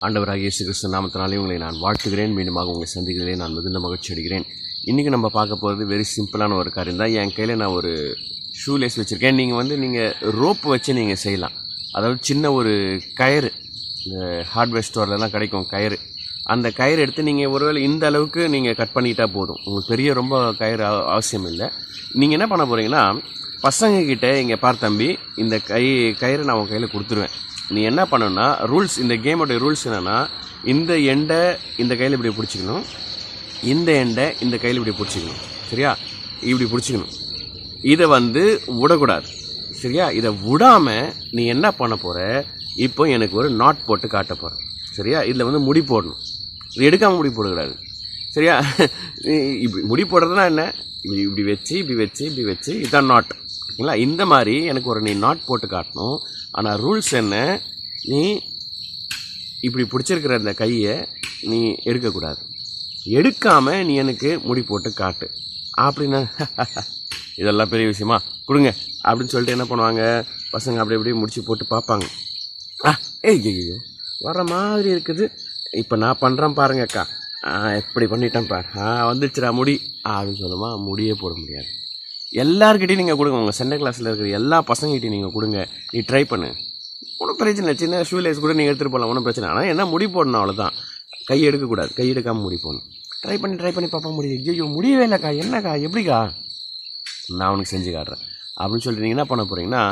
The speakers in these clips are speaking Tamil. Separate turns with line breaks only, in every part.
ஆண்டவராகிய இயேசு கிறிஸ்து நாமத்தினாலே உங்களை நான் வாழ்த்துகிறேன். மீண்டுமாக உங்களை சந்திக்கிறேன். நான் மிகுந்த மகிழ்ச்சி அடைகிறேன். இன்றைக்கி நம்ம பார்க்க போகிறது வெரி சிம்பிளான ஒரு காரியம் தான். என் கையில் நான் ஒரு ஷூலேஸ் வச்சுருக்கேன். நீங்கள் ரோப் வச்சு நீங்கள் செய்யலாம். அதாவது சின்ன ஒரு கயிறு, இந்த ஹார்ட்வேர் ஸ்டோர்லலாம் கிடைக்கும் கயிறு. அந்த கயிறு எடுத்து நீங்கள் ஒருவேளை இந்த அளவுக்கு நீங்கள் கட் பண்ணிக்கிட்டால் போதும். உங்களுக்கு பெரிய ரொம்ப கயிறு அவசியம் இல்லை. நீங்கள் என்ன பண்ண போகிறீங்கன்னா, பசங்கக்கிட்ட இங்கே பார் தம்பி, இந்த கயிறு நான் உன் கையில் கொடுத்துருவேன். நீ என்ன பண்ணணும்னா, ரூல்ஸ், இந்த கேமோடைய ரூல்ஸ் என்னென்னா, இந்த எண்டை இந்த கையில் இப்படி பிடிச்சிக்கணும், இந்த எண்டை இந்த கையில் இப்படி பிடிச்சிக்கணும். சரியா? இப்படி பிடிச்சிக்கணும். இதை விடக்கூடாது. சரியா? இதை விடாமல் நீ என்ன பண்ண போகிற, இப்போ எனக்கு ஒரு நாட் போட்டு காட்ட போகிற. சரியா? இதில் முடி போடணும். இது எடுக்காமல் முடி போடக்கூடாது. சரியா? இப்படி முடி போடுறதுனா என்ன, இப்படி வச்சு இப்படி வச்சு இப்படி வச்சு இதுதான் நாட். ஓகேங்களா? இந்த மாதிரி எனக்கு நீ நாட் போட்டு காட்டணும். ஆனால் ரூல்ஸ் என்ன, நீ இப்படி பிடிச்சிருக்கிற அந்த கையை நீ எடுக்கக்கூடாது. எடுக்காமல் நீ எனக்கு முடி போட்டு காட்டு அப்படின்னா இதெல்லாம் பெரிய விஷயமா, கொடுங்க அப்படின்னு சொல்லிட்டு என்ன பண்ணுவாங்க பசங்க, அப்படி அப்படியே முடிச்சு போட்டு பார்ப்பாங்க. ஐயோ வர மாதிரி இருக்குது, இப்போ நான் பண்ணுறேன் பாருங்கக்கா, எப்படி பண்ணிட்டேன் பார், வந்துச்சுடா முடி அப்படின்னு சொல்லுமா, முடியே போட முடியாது. எல்லாருக்கிட்டையும் நீங்கள் கொடுங்க. உங்கள் சென்டர் கிளாஸில் இருக்கிற எல்லா பசங்ககிட்டையும் நீங்கள் கொடுங்க. நீ ட்ரை பண்ணு, ஒன்றும் பிரச்சனை இல்லை. சின்ன ஷூலேஸ் கூட நீங்கள் எடுத்துகிட்டு போகலாம், ஒன்றும் பிரச்சனை. ஆனால் என்ன, முடி போடணும், அவ்வளோதான். கை எடுக்கக்கூடாது. கை எடுக்காமல் முடி போடணும். ட்ரை பண்ணி பார்ப்பா முடியும். ஐயோ முடியவே இல்லைக்கா, என்னக்கா, எப்படிக்கா, நான் உனக்கு செஞ்சு காட்டுறேன் அப்படின்னு சொல்லிட்டு நீங்கள் என்ன பண்ண போகிறீங்கன்னா,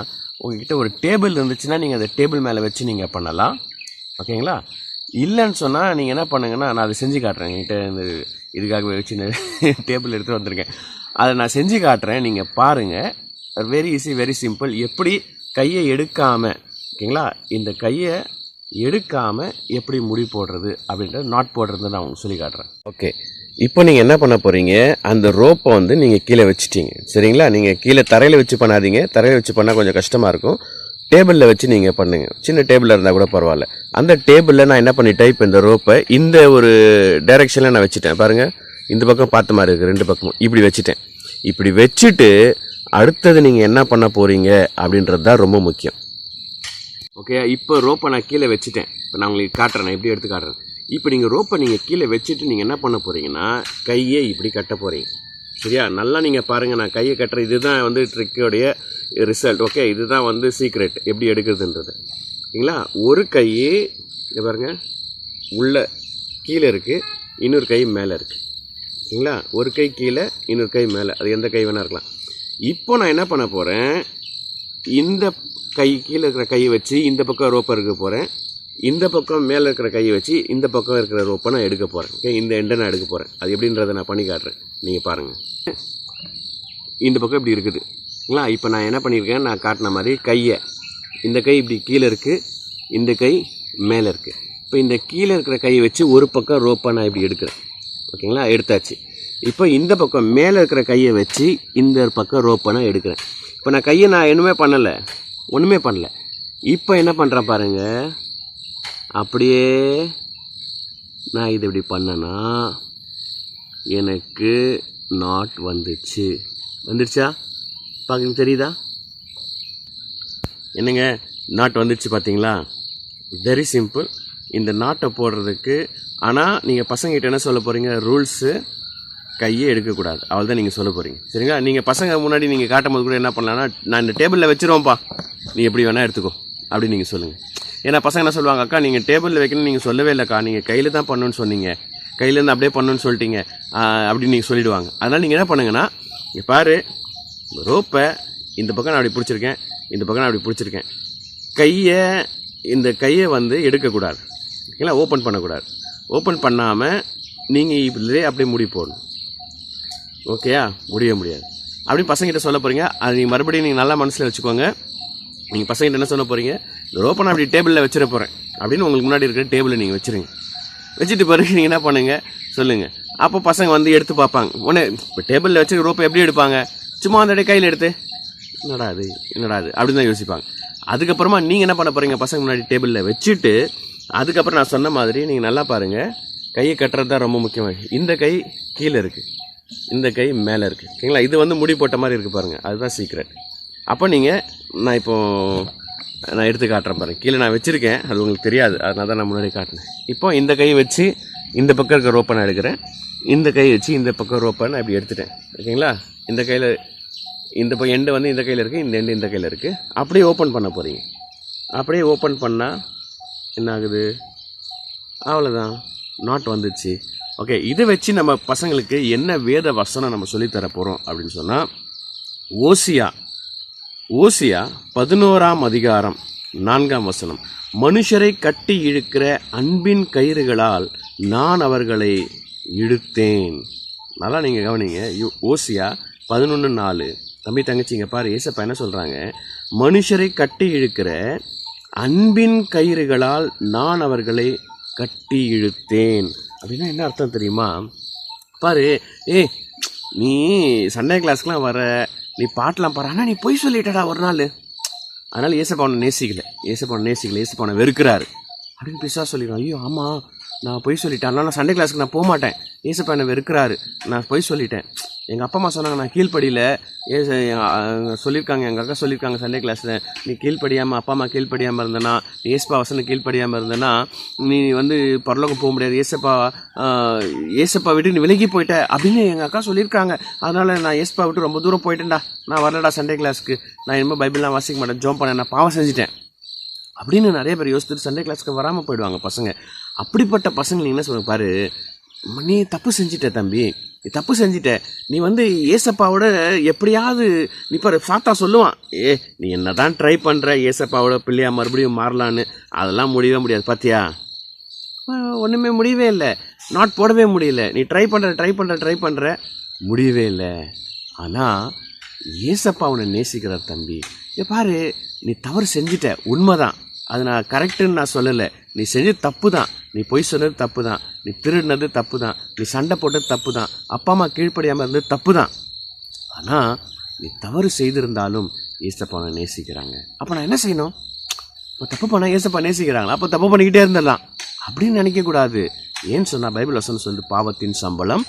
உங்கள்கிட்ட ஒரு டேபிள் இருந்துச்சுன்னா நீங்கள் அந்த டேபிள் மேலே வச்சு நீங்கள் பண்ணலாம். ஓகேங்களா? இல்லைன்னு சொன்னால் நீங்கள் என்ன பண்ணுங்கன்னா, நான் அதை செஞ்சு காட்டுறேன். என்கிட்ட இந்த இதுக்காகவே வச்சு டேபிள் எடுத்துகிட்டு வந்திருக்கேன். அதை நான் செஞ்சு காட்டுறேன், நீங்கள் பாருங்கள். Very easy, very simple. எப்படி கையை எடுக்காமல், ஓகேங்களா, இந்த கையை எடுக்காமல் எப்படி முடி போடுறது அப்படின்றது, நாட் போடுறது நான் உங்களுக்கு சொல்லி காட்டுறேன். ஓகே, இப்போ நீங்கள் என்ன பண்ண போகிறீங்க, அந்த ரோப்பை நீங்கள் கீழே வச்சுட்டீங்க. சரிங்களா? நீங்கள் கீழே தரையில் வச்சு பண்ணாதீங்க. தரையில் வச்சு பண்ணால் கொஞ்சம் கஷ்டமாக இருக்கும். டேபிளில் வச்சு நீங்கள் பண்ணுங்கள். சின்ன டேபிளில் இருந்தால் கூட பரவாயில்ல. அந்த டேபிளில் நான் என்ன பண்ணிட்டேன், இப்போ இந்த ரோப்பை இந்த ஒரு டைரெக்ஷனில் நான் வச்சுட்டேன். பாருங்கள், இந்த பக்கம் பார்த்த மாதிரி இருக்குது, ரெண்டு பக்கமும் இப்படி வச்சுட்டேன். இப்படி வச்சுட்டு அடுத்தது நீங்கள் என்ன பண்ண போகிறீங்க அப்படின்றது தான் ரொம்ப முக்கியம். ஓகே, இப்போ ரோப்பை நான் கீழே வச்சுட்டேன். இப்போ நான் உங்களுக்கு காட்டுறேன், எப்படி எடுத்து காட்டுறேன். இப்போ நீங்கள் ரோப்பை நீங்கள் கீழே வச்சுட்டு நீங்கள் என்ன பண்ண போகிறீங்கன்னா, கையை இப்படி கட்ட போகிறீங்க. சரியா? நல்லா நீங்கள் பாருங்கள், நான் கையை கட்டுற இதுதான் ட்ரிக்கோடைய ரிசல்ட். ஓகே, இதுதான் சீக்ரெட் எப்படி எடுக்கிறதுன்றது. ஓகேங்களா? ஒரு கை இதை பாருங்கள், உள்ள கீழே இருக்குது, இன்னொரு கை மேலே இருக்குது. ஓகேங்களா? ஒரு கை கீழே, இன்னொரு கை மேலே, அது எந்த கை வேணா இருக்கலாம். இப்போ நான் என்ன பண்ண போகிறேன், இந்த கை கீழே இருக்கிற கையை வச்சு இந்த பக்கம் ரோப்பை எடுக்க போகிறேன். இந்த பக்கம் மேலே இருக்கிற கையை வச்சு இந்த பக்கம் இருக்கிற ரோப்பை நான் எடுக்க போகிறேன். ஓகே, இந்த எண்டை நான் எடுக்க போகிறேன். அது எப்படின்றத நான் பண்ணி காட்டுறேன், நீங்கள் பாருங்கள். இந்த பக்கம் இப்படி இருக்குதுங்களா? இப்போ நான் என்ன பண்ணியிருக்கேன், நான் காட்டின மாதிரி கையை, இந்த கை இப்படி கீழே இருக்குது, இந்த கை மேலே இருக்குது. இப்போ இந்த கீழே இருக்கிற கையை வச்சு ஒரு பக்கம் ரோப்பை நான் இப்படி எடுக்கிறேன். ஓகேங்களா? எடுத்தாச்சு. இப்போ இந்த பக்கம் மேலே இருக்கிற கையை வச்சு இந்த பக்கம் ரோப்பை நான் எடுக்கிறேன். இப்போ நான் கையை ஒன்றுமே பண்ணலை. இப்போ என்ன பண்ணுறேன் பாருங்கள், அப்படியே நான் இது இப்படி பண்ணேன்னா எனக்கு நாட் வந்துடுச்சா? பார்க்க தெரியுதா? என்னங்க, நாட் வந்துடுச்சு பார்த்தீங்களா? Very simple. இந்த நாட்டை போடுறதுக்கு, ஆனால் நீங்கள் பசங்ககிட்ட என்ன சொல்ல போகிறீங்க, ரூல்ஸு கையே எடுக்கக்கூடாது, அவள் தான் நீங்கள் சொல்ல போகிறீங்க. சரிங்களா? நீங்கள் பசங்க முன்னாடி நீங்கள் காட்டும் போது கூட என்ன பண்ணலான்னா, நான் இந்த டேபிளில் வச்சுருவோம்ப்பா, நீ எப்படி வேணால் எடுத்துக்கோ அப்படின்னு நீங்கள் சொல்லுங்கள். ஏன்னா பசங்க என்ன சொல்லுவாங்க, அக்கா நீங்கள் டேபிளில் வைக்கணும்னு நீங்கள் சொல்லவே இல்லைக்கா, நீங்கள் கையில் தான் பண்ணணுன்னு சொன்னீங்க, கையிலேருந்து அப்படியே பண்ணணுன்னு சொல்லிட்டீங்க அப்படின்னு நீங்கள் சொல்லிவிடுவாங்க. அதனால் நீங்கள் என்ன பண்ணுங்கன்னா, இங்கே பாரு, ரோப்பை இந்த பக்கம் நான் அப்படி பிடிச்சிருக்கேன், இந்த பக்கம் நான் அப்படி பிடிச்சிருக்கேன். இந்த கையை எடுக்கக்கூடாது. ஓகேங்களா? ஓப்பன் பண்ணக்கூடாது. ஓப்பன் பண்ணாமல் நீங்கள் இப்படியே அப்படியே முடி போடணும். ஓகேயா? முடியாது அப்படின்னு பசங்கிட்ட சொல்ல போகிறீங்க. அது நீங்கள் மறுபடியும் நீங்கள் நல்லா மனசில் வச்சுக்கோங்க. நீங்கள் பசங்கிட்ட என்ன சொல்ல போகிறீங்க, இந்த ரோப்பை நான் அப்படி டேபிளில் வச்சிட போகிறேன் அப்படின்னு உங்களுக்கு முன்னாடி இருக்கிற டேபிளை நீங்கள் வச்சுருங்க. வச்சுட்டு பிறகு நீங்கள் என்ன பண்ணுங்கள் சொல்லுங்கள். அப்போ பசங்க எடுத்து பார்ப்பாங்க. உடனே இப்போ டேபிளில் வச்சு ரோப்பை எப்படி எடுப்பாங்க, சும்மா அந்த கையில் எடுத்து என்னடா அது அப்படின்னு தான் யோசிப்பாங்க. அதுக்கப்புறமா நீங்கள் என்ன பண்ண போகிறீங்க, பசங்க முன்னாடி டேபிளில் வச்சுட்டு அதுக்கப்புறம் நான் சொன்ன மாதிரி நீங்கள் நல்லா பாருங்கள், கையை கட்டுறது தான் ரொம்ப முக்கியமாக. இந்த கை கீழே இருக்குது, இந்த கை மேலே இருக்குது. ஓகேங்களா? இது முடி போட்ட மாதிரி இருக்குது பாருங்கள், அதுதான் சீக்ரெட். அப்போ நீங்கள், நான் இப்போது நான் எடுத்து காட்டுறேன் பாருங்க. கீழே நான் வச்சுருக்கேன், அது உங்களுக்கு தெரியாது, அதனால தான் நான் முன்னாடி காட்டினேன். இப்போ இந்த கை வச்சு இந்த பக்கம் இருக்க ரோப்பை நான் எடுக்கிறேன், இந்த கை வச்சு இந்த பக்கம் ரோப்பை நான் இப்படி எடுத்துட்டேன். ஓகேங்களா? இந்த கையில் இந்த எண்டு வந்து இந்த கையில் இருக்குது, இந்த எண்டு இந்த கையில் இருக்குது. அப்படியே ஓப்பன் பண்ண போகிறீங்க. அப்படியே ஓப்பன் பண்ணால் என்ன ஆகுது? அவ்வளோதான், நாட் வந்துச்சு. ஓகே, இதை வச்சு நம்ம பசங்களுக்கு என்ன வேத வசனம் நம்ம சொல்லித்தர போகிறோம் அப்படின்னு சொன்னால், ஓசியா 11ஆம் அதிகாரம் 4ஆம் வசனம். மனுஷரை கட்டி இழுக்கிற அன்பின் கயிறுகளால் நான் அவர்களை இழுத்தேன். நல்லா நீங்கள் கவனிங்க. ஓசியா 11:4. தம்பி தங்கச்சிங்க பாரு, ஏசப்பா என்ன சொல்கிறாங்க? மனுஷரை கட்டி இழுக்கிற அன்பின் கயிறுகளால் நான் அவர்களை கட்டி இழுத்தேன். அப்படின்னா என்ன அர்த்தம் தெரியுமா? பாரு, நீ சண்டே கிளாஸ்க்கெலாம் வர, நீ பாட்டெலாம் பாரு, ஆனால் நீ பொய் சொல்லிட்டடா ஒரு நாள், அதனால் ஏசப்பாவனை நேசிக்கல, ஏசப்பாவனை வெறுக்கிறாரு அப்படின்னு பிசாசு சொல்லிடுவான். ஐயோ ஆமாம், நான் பொய் சொல்லிட்டேன், அதனால் நான் சண்டே கிளாஸுக்கு நான் போக மாட்டேன், ஏசப்பா என்னை வெறுக்கிறாரு, நான் பொய் சொல்லிட்டேன். எங்கள் அப்பா அம்மா சொன்னாங்க நான் கீழ்ப்படியில், சொல்லியிருக்காங்க, எங்கள் அக்கா சொல்லியிருக்காங்க சண்டே கிளாஸில், நீ கீழ்ப்படியாமல், அப்பா அம்மா கீழ்ப்படியாமல் இருந்தேன்னா, நீ ஏசப்பா வசனம் கீழ்ப்படியாமல் இருந்தேன்னா நீ வந்து பரலோகம் போக முடியாது, ஏசப்பா விட்டு நீ விலகி போயிட்ட அப்படின்னு எங்கள் அக்கா சொல்லியிருக்காங்க, அதனால் நான் ஏசப்பா விட்டு ரொம்ப தூரம் போயிட்டேன்டா, நான் வரலடா சண்டே கிளாஸுக்கு, நான் இனிமேல் பைபிள்லாம் வாசிக்க மாட்டேன், ஜோம் பண்ணேன், நான் பாவம் செஞ்சுட்டேன் அப்படின்னு நிறைய பேர் யோசிச்சுட்டு சண்டே கிளாஸுக்கு வராமல் போயிடுவாங்க பசங்க. அப்படிப்பட்ட பசங்க நீங்கள் என்ன சொல்லுங்க பாரு, நீ தப்பு செஞ்சிட்ட தம்பி, நீ தப்பு செஞ்சிட்ட, நீ வந்து ஏசப்பாவோட எப்படியாவது நீ பாரு, சாத்தா சொல்லுவான், நீ என்ன தான் ட்ரை பண்ணுற ஏசப்பாவோட பிள்ளையா மறுபடியும் மாறலான்னு, அதெல்லாம் முடியவே முடியாது, பார்த்தியா ஒன்றுமே முடியவே இல்லை, நாட் போடவே முடியல, நீ ட்ரை பண்ணுற முடியவே இல்லை. ஆனால் ஏசப்பா அவனை நேசிக்கிறார் தம்பி. பாரு, நீ தவறு செஞ்சிட்ட, உண்மைதான், அது நான் கரெக்டுன்னு நான் சொல்லலை, நீ செஞ்சது தப்பு தான், நீ பொய் சொன்னது தப்பு தான், நீ திருடினது தப்பு தான், நீ சண்டை போட்டது தப்பு தான், அப்பா அம்மா கீழ்ப்படியாமல் இருந்தது தப்பு தான், ஆனால் நீ தவறு செய்திருந்தாலும் ஏசப்பாவை நேசிக்கிறாங்க. அப்போ நான் என்ன செய்யணும்? இப்போ தப்பு பண்ணால் ஏசப்பா நேசிக்கிறாங்களா, அப்போ தப்பு பண்ணிக்கிட்டே இருந்துடலாம் அப்படின்னு நினைக்கக்கூடாது. ஏன்னு சொன்னால் பைபிள் வசனம் சொல்லுது, பாவத்தின் சம்பளம்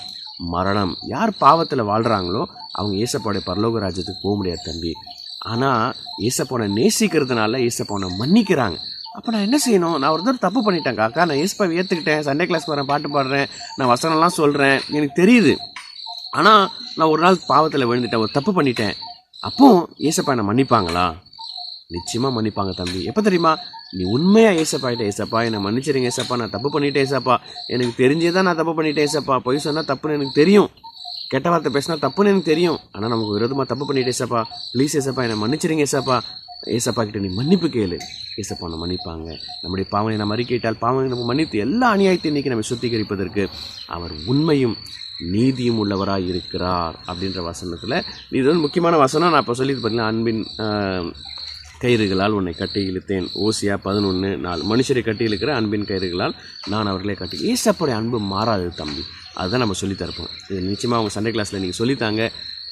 மரணம். யார் பாவத்தில் வாழ்கிறாங்களோ அவங்க ஏசப்பாவுடைய பரலோக ராஜ்யத்துக்கு போக முடியாது தம்பி. ஆனால் ஏசப்பாவை நேசிக்கிறதுனால ஏசப்பாவை மன்னிக்கிறாங்க. அப்போ நான் என்ன செய்யணும்? நான் ஒரு தடவை தப்பு பண்ணிட்டேன் காக்கா, நான் ஏசப்பாவை ஏற்றுக்கிட்டேன், சண்டே கிளாஸ்க்கு வரேன், பாட்டு பாடுறேன், நான் வசனம்லாம் சொல்கிறேன், எனக்கு தெரியுது, ஆனால் நான் ஒரு நாள் பாவத்தில் விழுந்துட்டேன், ஒரு தப்பு பண்ணிட்டேன், அப்போ ஏசப்பா என்னை மன்னிப்பாங்களா? நிச்சயமாக மன்னிப்பாங்க தம்பி. எப்போ தெரியுமா? நீ உண்மையாக ஏசப்பாயிட்ட, ஏசப்பா என்னை மன்னிச்சிருங்க ஏசப்பா, நான் தப்பு பண்ணிட்டேன் ஏசப்பா, எனக்கு தெரிஞ்சே தான் நான் தப்பு பண்ணிட்டேன் ஏசப்பா, பொய் சொன்னால் தப்புன்னு எனக்கு தெரியும், கெட்ட வார்த்தை பேசினா தப்புன்னு எனக்கு தெரியும், ஆனால் நமக்கு விரோதமாக தப்பு பண்ணிட்டேன் ஏசப்பா, ப்ளீஸ் ஏசப்பா என்னை மன்னிச்சிருங்க ஏசப்பா. ஏசப்பா கிட்ட நீ மன்னிப்பு கேளு, ஏசப்பா நம்ம மன்னிப்பாங்க. நம்முடைய பாவனை நம்ம அறிக்கையிட்டால் பாவனை நம்ம மன்னித்து எல்லா அநியாயத்தையும் இன்றைக்கி நம்ம சுத்திகரிப்பதற்கு அவர் உண்மையும் நீதியும் உள்ளவராக இருக்கிறார் அப்படின்ற வசனத்தில் இது வந்து முக்கியமான வசனம். நான் இப்போ சொல்லிட்டு பார்த்தீங்கன்னா, அன்பின் கயிறுகளால் உன்னை கட்டி இழுத்தேன். ஓசியா 11:4. மனுஷரை கட்டி இழுக்கிற அன்பின் கயிறுகளால் நான் அவர்களே கட்டி. ஏசப்போடைய அன்பு மாறாது தம்பி, அதுதான் நம்ம சொல்லித்தரப்போம். இது நிச்சயமாக அவங்க சண்டே கிளாஸில் நீங்கள் சொல்லித்தாங்க,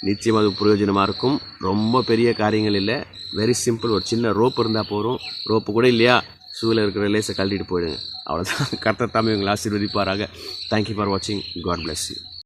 நிச்சயமாக அது பிரயோஜனமாக இருக்கும். ரொம்ப பெரிய காரியங்கள் இல்லை, வெரி சிம்பிள். ஒரு சின்ன ரோப்பு இருந்தால் போகிறோம், ரோப்பு கூட இல்லையா, ஷூவில் இருக்கிற லேஸை கழட்டிட்டு போயிடுங்க, அவ்வளோதான். கர்த்தர் தாமே உங்களை ஆசீர்வதிப்பாராக. தேங்க்யூ ஃபார் வாட்சிங். God bless you.